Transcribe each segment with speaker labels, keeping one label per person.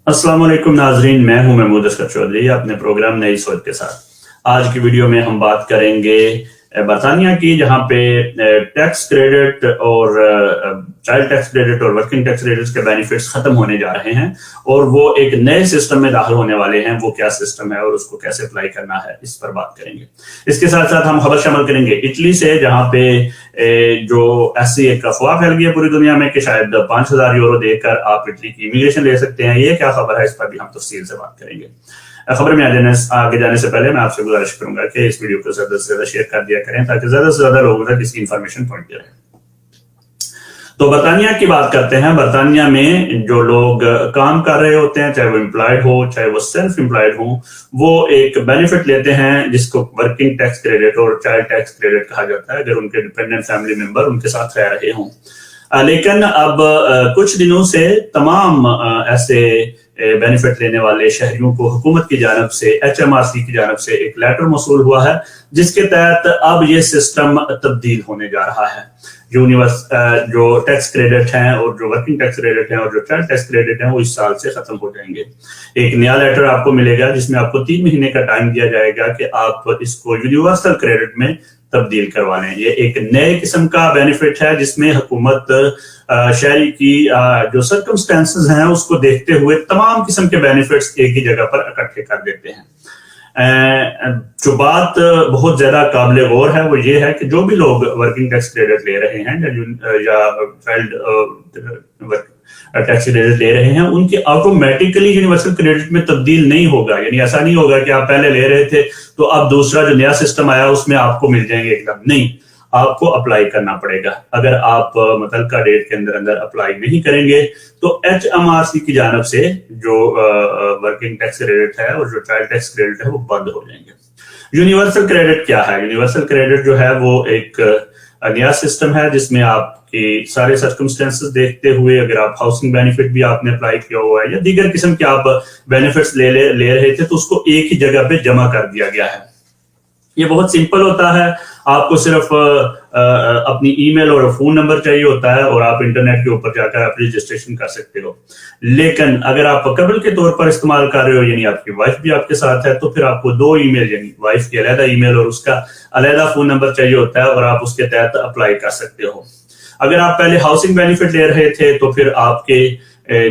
Speaker 1: अस्सलाम वालेकुम नाजरीन, मैं हूं महमूद अस्कर चौधरी अपने प्रोग्राम नई सोच के साथ। आज की वीडियो में हम बात करेंगे बरतानिया की, जहां पे टैक्स क्रेडिट और चाइल्ड टैक्स क्रेडिट और वर्किंग टैक्स क्रेडिट के बेनिफिट्स खत्म होने जा रहे हैं और वो एक नए सिस्टम में दाखिल होने वाले हैं। वो क्या सिस्टम है और उसको कैसे अप्लाई करना है, इस पर बात करेंगे। इसके साथ साथ हम खबर शामिल करेंगे इटली से, जहां पे जो ऐसी एक अफवाह फैल गई है पूरी दुनिया में कि शायद 5,000 यूरो देकर आप इटली की इमिग्रेशन ले सकते हैं। ये क्या खबर है, इस पर भी हम तफसील से बात करेंगे। खबर में आगे जाने से पहले मैं आपसे गुजारिश करूंगा कि इस वीडियो को ज्यादा से ज्यादा शेयर कर दिया करें ताकि ज्यादा से ज्यादा लोगों तक इसकी इंफॉर्मेशन पहुंचती रहे। तो बरतानिया की बात करते हैं। बरतानिया में जो लोग काम कर रहे होते हैं, चाहे वो एम्प्लॉयड हो चाहे वो सेल्फ एम्प्लॉयड हो, वो एक बेनिफिट लेते हैं जिसको वर्किंग टैक्स क्रेडिट और चाइल्ड टैक्स क्रेडिट कहा जाता है, अगर उनके डिपेंडेंट फैमिली मेंबर उनके साथ रह रहे हों। लेकिन अब कुछ दिनों से तमाम ऐसे बेनिफिट लेने वाले शहरियों को हुकूमत की जानब से, HMRC की जानब से एक लेटर मौसूल हुआ है, जिसके तहत अब ये सिस्टम तब्दील होने जा रहा है। जो टैक्स क्रेडिट हैं और जो वर्किंग टैक्स क्रेडिट हैं और जो चाइल्ड टैक्स क्रेडिट हैं, वो इस साल से खत्म हो जाएंगे। एक नया लेटर आपको मिलेगा जिसमें आपको 3 महीने का टाइम दिया जाएगा कि आप इसको यूनिवर्सल क्रेडिट में तब्दील करवा लें। ये एक नए किस्म का बेनिफिट है जिसमें हुकूमत शहरी की जो सर्कमस्टेंसेस हैं उसको देखते हुए तमाम किस्म के बेनिफिट्स एक ही जगह पर इकट्ठे कर देते हैं। जो बात बहुत ज्यादा काबिल गौर है वो ये है कि जो भी लोग वर्किंग टैक्स क्रेडिट ले रहे हैं या चाइल्ड टैक्स क्रेडिट ले रहे हैं, उनके ऑटोमेटिकली यूनिवर्सल क्रेडिट में तब्दील नहीं होगा। यानी ऐसा नहीं होगा कि आप पहले ले रहे थे तो अब दूसरा जो नया सिस्टम आया उसमें आपको मिल जाएंगे एकदम। नहीं, आपको अप्लाई करना पड़ेगा। अगर आप मुतल्लिका डेट के अंदर अंदर अप्लाई नहीं करेंगे तो HMRC की जानब से जो वर्किंग टैक्स क्रेडिट है और जो चाइल्ड टैक्स क्रेडिट है वो बंद हो जाएंगे। यूनिवर्सल क्रेडिट क्या है? यूनिवर्सल क्रेडिट जो है वो एक नया सिस्टम है जिसमें आपकी सारे सर्कमस्टेंसेस देखते हुए, अगर आप हाउसिंग बेनिफिट भी आपने अप्लाई किया हुआ है या दीगर किस्म के आप बेनिफिट्स ले रहे थे, तो उसको एक ही जगह पे जमा कर दिया गया है। ये बहुत सिंपल होता है। आपको सिर्फ अपनी ईमेल और फोन नंबर चाहिए होता है और आप इंटरनेट के ऊपर जाकर आप रजिस्ट्रेशन कर सकते हो। लेकिन अगर आप कबल के तौर पर इस्तेमाल कर रहे हो, यानी आपकी वाइफ भी आपके साथ है, तो फिर आपको 2 ईमेल, यानी वाइफ की अलहदा ईमेल और उसका अलहदा फोन नंबर चाहिए होता है और आप उसके तहत अप्लाई कर सकते हो। अगर आप पहले हाउसिंग बेनिफिट ले रहे थे तो फिर आपके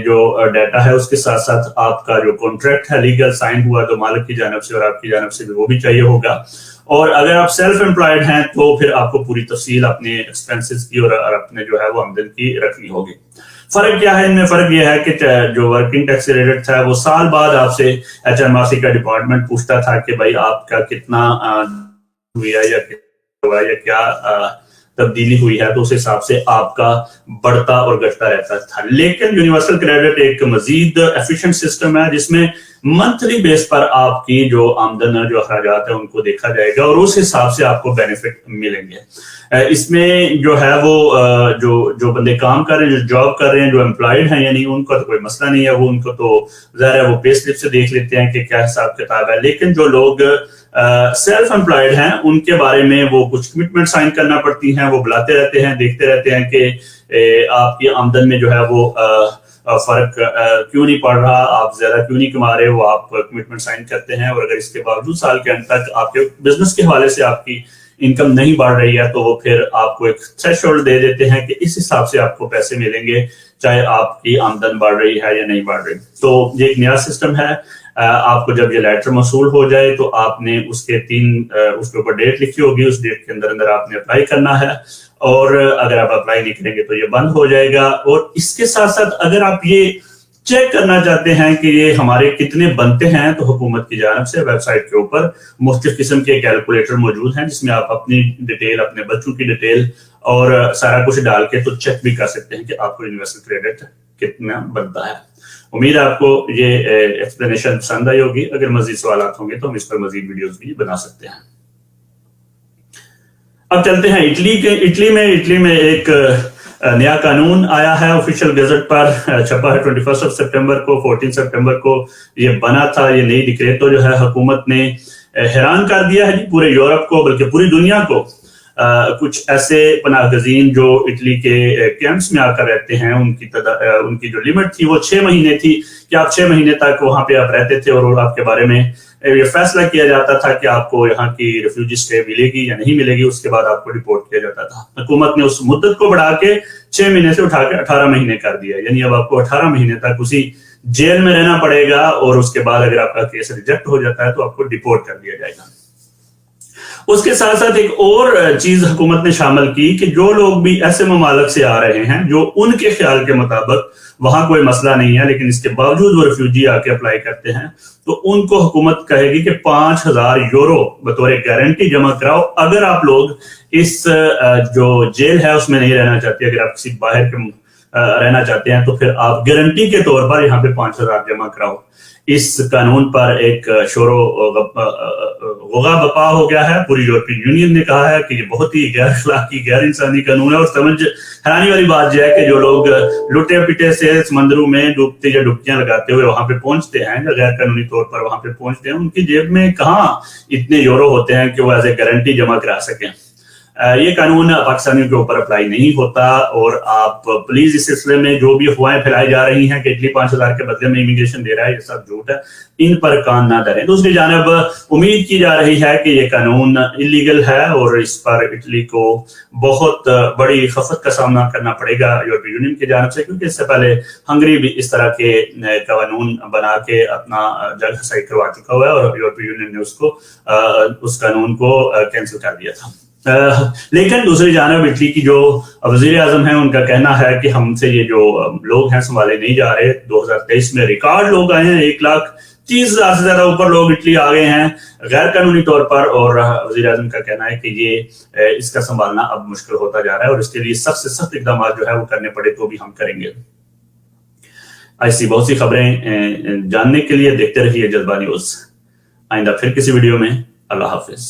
Speaker 1: जो डाटा है उसके साथ साथ आपका जो कॉन्ट्रैक्ट है लीगल साइन हुआ तो मालिक की जानब से और आपकी जानब से भी वो भी चाहिए होगा। और अगर आप सेल्फ एम्प्लॉयड हैं तो फिर आपको पूरी तफसील अपने एक्सपेंसेस की और अपने जो है वो आमदन की रखनी होगी। फर्क क्या है इनमें? फर्क यह है कि जो वर्किंग टैक्स क्रेडिट था वो साल बाद आपसे HMRC का डिपार्टमेंट पूछता था कि भाई आपका कितना हुआ या क्या तब्दीली हुई है, तो उस हिसाब से आपका बढ़ता और घटता रहता था। लेकिन यूनिवर्सल क्रेडिट एक मजीद एफिशिएंट सिस्टम है जिसमें मंथली बेस पर आपकी जो आमदन जो अखराजात है उनको देखा जाएगा और उस हिसाब से आपको बेनिफिट मिलेंगे। इसमें जो है वो जो बंदे काम कर रहे हैं, जो जॉब कर रहे हैं, जो एम्प्लॉयड हैं, यानी उनका तो कोई मसला नहीं है, वो उनको तो ज़ाहिर है वो पे स्लिप से देख लेते हैं कि क्या हिसाब किताब है। लेकिन जो लोग सेल्फ एम्प्लॉयड हैं उनके बारे में वो कुछ कमिटमेंट साइन करना पड़ती हैं। वो बुलाते रहते हैं, देखते रहते हैं कि आपकी आमदन में जो है वो फर्क क्यों नहीं पड़ रहा, आप ज्यादा क्यों नहीं कमा रहे हो, आप कमिटमेंट साइन करते हैं। और अगर इसके बावजूद साल के अंत तक आपके बिजनेस के हवाले से आपकी इनकम नहीं बढ़ रही है तो वो फिर आपको एक थ्रेशोल्ड दे देते हैं कि इस हिसाब से आपको पैसे मिलेंगे, चाहे आपकी आमदन बढ़ रही है या नहीं बढ़ रही। तो ये एक नया सिस्टम है। आपको जब ये लेटर मौसूल हो जाए तो आपने उसके ऊपर डेट लिखी होगी, उस डेट के अंदर अंदर आपने अप्लाई करना है और अगर आप अप्लाई नहीं करेंगे तो ये बंद हो जाएगा। और इसके साथ साथ अगर आप ये चेक करना चाहते हैं कि ये हमारे कितने बनते हैं, तो हुकूमत की जानब से वेबसाइट के ऊपर मुख्तलिफ किस्म के कैलकुलेटर मौजूद हैं जिसमें आप अपनी डिटेल, अपने बच्चों की डिटेल और सारा कुछ डाल के तो चेक भी कर सकते हैं कि आपको यूनिवर्सल क्रेडिट कितना बनता है। उम्मीद है आपको ये एक्सप्लेनेशन पसंद आई होगी। अगर मजीद सवाल होंगे तो हम इस पर मजीद वीडियोस भी बना सकते हैं। अब चलते हैं इटली में एक नया कानून आया है, ऑफिशियल गजट पर छपा है 21 सितंबर को। 14 सितंबर को ये बना था। ये नई डिक्रेट तो जो है हुकूमत ने हैरान कर दिया है पूरे यूरोप को, बल्कि पूरी दुनिया को। कुछ ऐसे पनाहगजीन जो इटली के कैंप्स में आकर रहते हैं, उनकी जो लिमिट थी वो 6 महीने थी। کہ آپ 6 مہینے تک وہاں پہ آپ رہتے تھے اور آپ کے بارے میں یہ فیصلہ کیا جاتا تھا کہ آپ کو یہاں کی ریفیوجی اسٹے ملے گی یا نہیں ملے گی، اس کے بعد آپ کو ڈپورٹ کیا جاتا تھا۔ حکومت نے اس مدت کو بڑھا کے 6 مہینے سے اٹھا کے 18 مہینے کر دیا، یعنی اب آپ کو 18 مہینے تک اسی جیل میں رہنا پڑے گا، اور اس کے بعد اگر آپ کا کیس ریجیکٹ ہو جاتا ہے تو آپ کو ڈپورٹ کر دیا جائے گا۔ اس کے ساتھ ساتھ ایک اور چیز حکومت نے شامل کی کہ جو لوگ بھی ایسے ممالک سے آ رہے ہیں جو ان کے خیال کے مطابق وہاں کوئی مسئلہ نہیں ہے لیکن اس کے باوجود وہ ریفیوجی آ کے اپلائی کرتے ہیں، تو ان کو حکومت کہے گی کہ 5,000 یورو بطور گارنٹی جمع کراؤ اگر آپ لوگ اس جو جیل ہے اس میں نہیں رہنا چاہتے، اگر آپ کسی باہر کے رہنا چاہتے ہیں تو پھر آپ گارنٹی کے طور پر یہاں پہ 5,000 جمع کراؤ۔ اس قانون پر ایک شور و غوغا بپا ہو گیا ہے، پوری یورپین یونین نے کہا ہے کہ یہ بہت ہی غیر اخلاقی غیر انسانی قانون ہے، اور سمجھ حیرانی والی بات یہ ہے کہ جو لوگ لٹے پٹے سے سمندروں میں ڈوبتے یا ڈبکیاں لگاتے ہوئے وہاں پہ پہنچتے ہیں یا غیر قانونی طور پر وہاں پہ پہنچتے ہیں، ان کی جیب میں کہاں اتنے یورو ہوتے ہیں کہ وہ ایز اے گارنٹی جمع کرا سکیں۔ یہ قانون پاکستانیوں کے اوپر اپلائی نہیں ہوتا، اور آپ پلیز اس سلسلے میں جو بھی افواہیں پھیلائی جا رہی ہیں کہ اٹلی 5,000 کے بدلے میں امیگریشن دے رہا ہے، یہ سب جھوٹ ہے، ان پر کان نہ دھریں۔ دوسری جانب امید کی جا رہی ہے کہ یہ قانون انلیگل ہے اور اس پر اٹلی کو بہت بڑی خفت کا سامنا کرنا پڑے گا یورپی یونین کی جانب سے، کیونکہ اس سے پہلے ہنگری بھی اس طرح کے قانون بنا کے اپنا جنگ خسائی کروا چکا ہوا ہے، اور یورپی یونین نے اس قانون کو کینسل کر دیا تھا۔ لیکن دوسری جانب اٹلی کی جو وزیر اعظم ہیں ان کا کہنا ہے کہ ہم سے یہ جو لوگ ہیں سنبھالے نہیں جا رہے۔ 2023 میں ریکارڈ لوگ آئے ہیں، 1,30,000 سے زیادہ اوپر لوگ اٹلی آ گئے ہیں غیر قانونی طور پر، اور وزیر اعظم کا کہنا ہے کہ یہ اس کا سنبھالنا اب مشکل ہوتا جا رہا ہے، اور اس کے لیے سخت سے سخت اقدامات جو ہے وہ کرنے پڑے تو بھی ہم کریں گے۔ ایسی بہت سی خبریں جاننے کے لیے دیکھتے رہیے جذبہ نیوز۔ آئندہ پھر کسی ویڈیو میں، اللہ حافظ۔